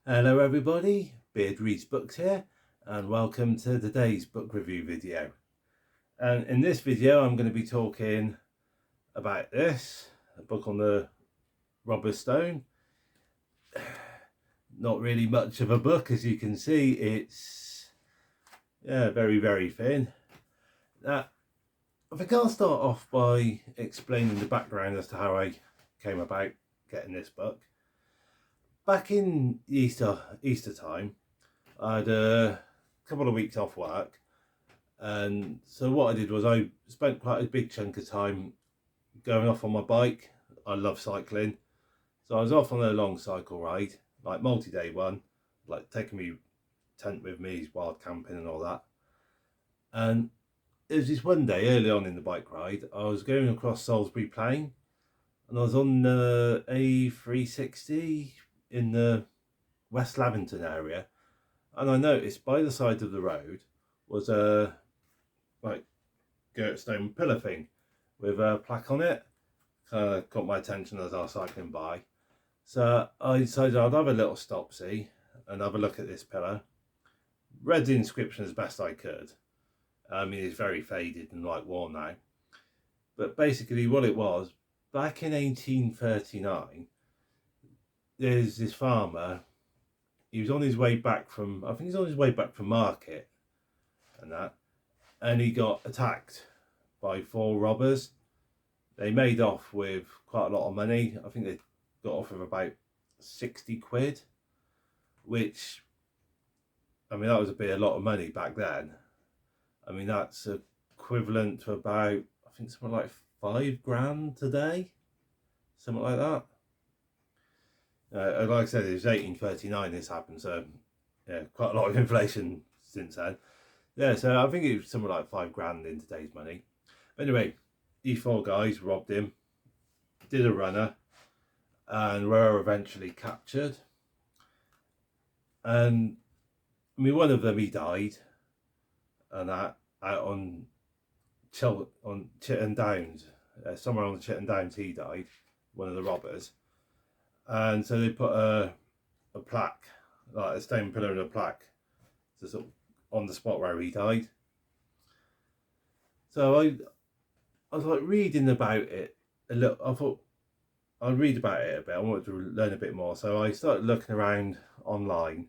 Hello everybody, Beard Reads Books here, and welcome to today's book review video. And in this video I'm going to be talking about this, a book on the Robber's Stone. Not really much of a book, as you can see. It's very thin. Now, I think I'll start off by explaining the background as to how I came about getting this book. Back in Easter time, I had a couple of weeks off work, and so what I did was I spent quite a big chunk of time going off on my bike. I love cycling, so I was off on a long cycle ride, like multi-day one, like taking me tent with me, wild camping and all that. And it was this one day early on in the bike ride, I was going across Salisbury Plain, and I was on the A360 in the West Lavington area, and I noticed by the side of the road was a girt stone pillar thing with a plaque on it. Kind of caught my attention as I was cycling by, so I decided I'd have a little stop-see and have a look at this pillar. Read the inscription as best I could. I mean, it's very faded and like worn now, but basically what it was, back in 1839, there's this farmer. He was on his way back from, I think he's on his way back from market and that, and he got attacked by 4 robbers. They made off with quite a lot of money. I think they got off with about 60 quid, which, I mean, that was a lot of money back then. I mean, that's equivalent to about, I think, something like 5 grand today, something like that. Like I said, it was 1839 this happened, so yeah, quite a lot of inflation since then. Yeah, so I think it was something like 5 grand in today's money. But anyway, these 4 guys robbed him, did a runner, and were eventually captured. And I mean, one of them, he died, and that out on Chitton Downs, somewhere on the Chitton Downs, he died, one of the robbers. And so they put a plaque, like a stone pillar and a plaque, to sort of on the spot where he died. So I was like reading about it a little. I thought I'd read about it a bit. I wanted to learn a bit more, so I started looking around online,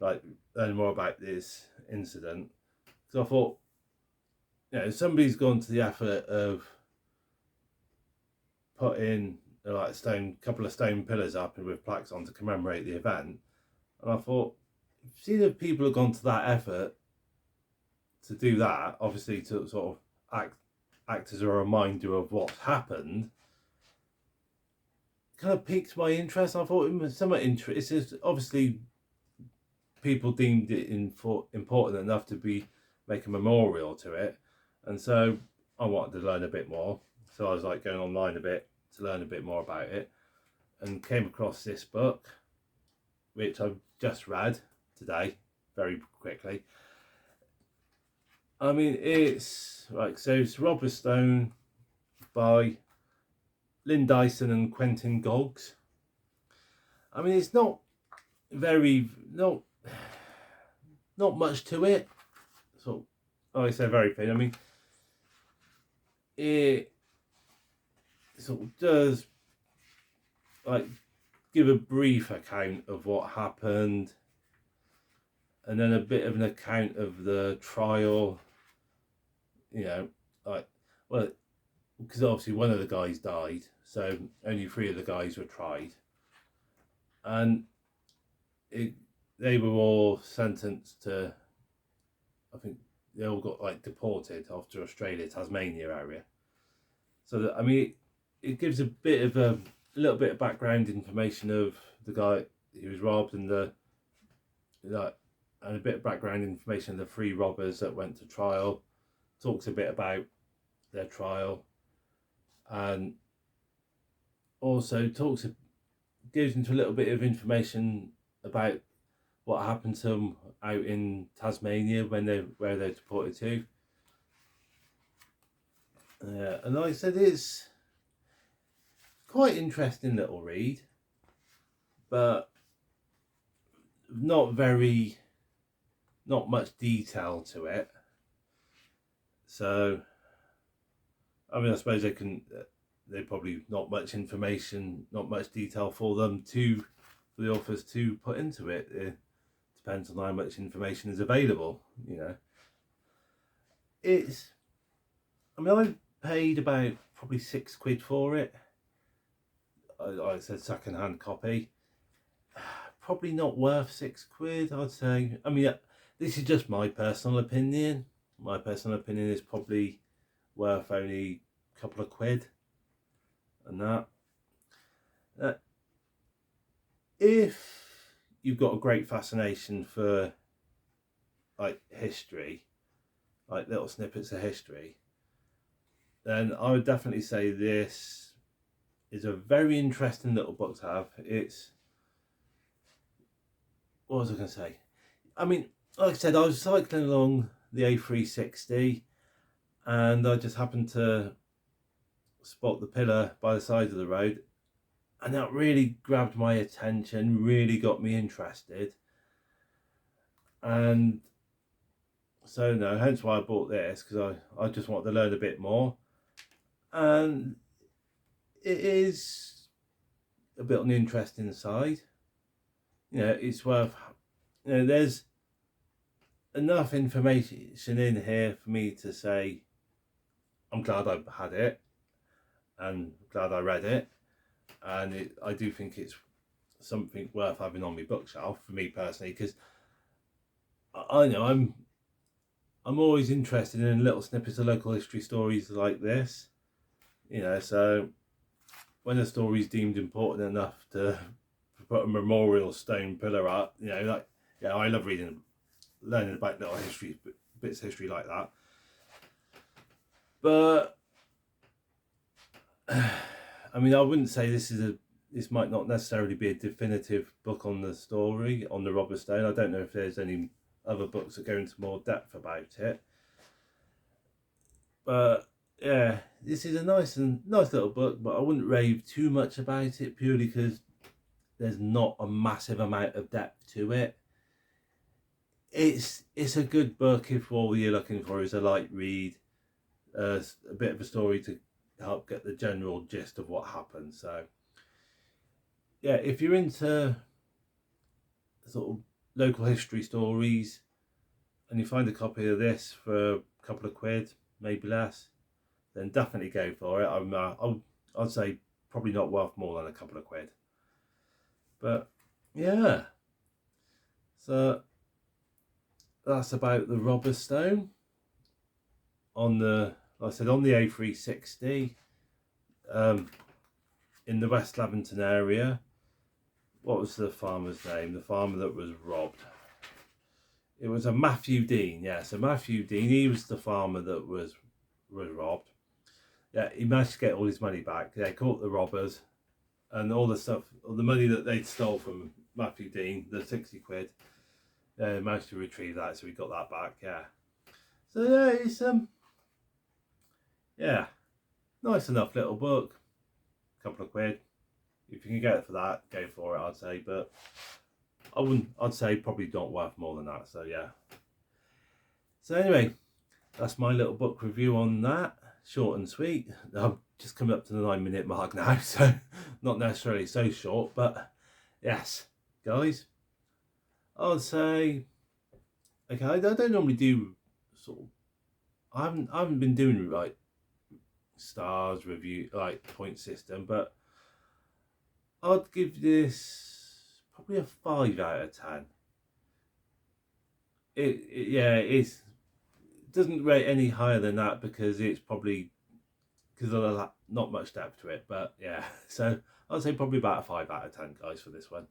like learning more about this incident. So I thought, you know, somebody's gone to the effort of putting like couple of stone pillars up and with plaques on to commemorate the event, and I thought, see, if people have gone to that effort to do that, obviously to sort of act as a reminder of what's happened, kind of piqued my interest. I thought it was somewhat interesting. It's obviously people deemed it important enough to be make a memorial to it, and so I wanted to learn a bit more. So I was like going online a bit to learn a bit more about it, and came across this book, which I've just read today very quickly. I mean, it's like, so it's Robber's Stone by Dyson and Quentin Goggs. I mean, it's not much to it. So, like I said, very thin. I mean, it sort of does like give a brief account of what happened, and then a bit of an account of the trial. You know, like, well, because obviously one of the guys died, so only 3 of the guys were tried, and they were all sentenced to, I think they all got like deported off to Australia, Tasmania area. So that, I mean, it gives a little bit of background information of the guy who was robbed, and and a bit of background information of the 3 robbers that went to trial. Talks a bit about their trial, and also gives into a little bit of information about what happened to them out in Tasmania where they're deported to. And like I said, it's quite interesting little read, but not much detail to it. So, I mean, I suppose they probably not much information, not much detail for the authors to put into it. It depends on how much information is available, you know. I mean, I paid about probably £6 for it. I said second-hand copy. Probably not worth £6, I'd say. I mean, this is just my personal opinion. My personal opinion is probably worth only a couple of quid and that. If you've got a great fascination for like history, like little snippets of history, then I would definitely say this is a very interesting little book to have. What was I going to say? I mean, like I said, I was cycling along the A360 and I just happened to spot the pillar by the side of the road, and that really grabbed my attention, really got me interested. And so, no, hence why I bought this, because I just wanted to learn a bit more. And it is a bit on the interesting side. You know, it's worth, you know, there's enough information in here for me to say I'm glad I had it and glad I read it, and I do think it's something worth having on my bookshelf for me personally, because I know I'm always interested in little snippets of local history stories like this, you know. So when a story's deemed important enough to put a memorial stone pillar up, you know, like, yeah, I love learning about little bits of history like that. But I mean, I wouldn't say this might not necessarily be a definitive book on the story, on the robber stone. I don't know if there's any other books that go into more depth about it. But yeah, this is a nice little book, but I wouldn't rave too much about it, purely because there's not a massive amount of depth to it. It's a good book if all you're looking for is a light read, a bit of a story to help get the general gist of what happened. So yeah, if you're into sort of local history stories and you find a copy of this for a couple of quid, maybe less, then definitely go for it. I'd say probably not worth more than a couple of quid. But yeah, so that's about the robber stone on the, like I said, on the A360 in the West Leventon area. What was the farmer's name? The farmer that was robbed. It was a Matthew Dean. Yeah, so Matthew Dean, he was the farmer that was robbed. Yeah, he managed to get all his money back. They caught the robbers, and all the stuff, all the money that they'd stole from Matthew Dean, the 60 quid, they managed to retrieve that, so we got that back. Yeah. So yeah, it's yeah, nice enough little book. Couple of quid. If you can get it for that, go for it, I'd say. But I'd say probably not worth more than that. So yeah. So anyway, that's my little book review on that. Short and sweet. I'm just coming up to the 9-minute mark now, so not necessarily so short, but yes, guys, I'd say, okay, I don't normally do sort of, I haven't been doing like stars review, like point system, but I'd give this probably a 5 out of 10. It doesn't rate any higher than that because it's probably because of not much depth to it. But yeah, so I'd say probably about a 5 out of 10, guys, for this one.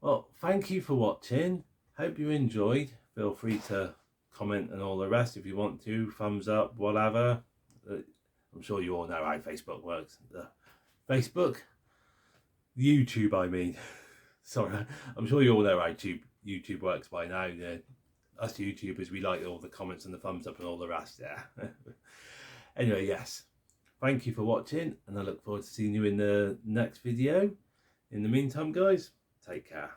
Well, thank you for watching. Hope you enjoyed. Feel free to comment and all the rest if you want to. Thumbs up, whatever. I'm sure you all know how Facebook works. YouTube, I mean. Sorry, I'm sure you all know how YouTube works by now. Yeah. Us YouTubers, we like all the comments and the thumbs up and all the rest, yeah. Anyway, yes. Thank you for watching, and I look forward to seeing you in the next video. In the meantime, guys, take care.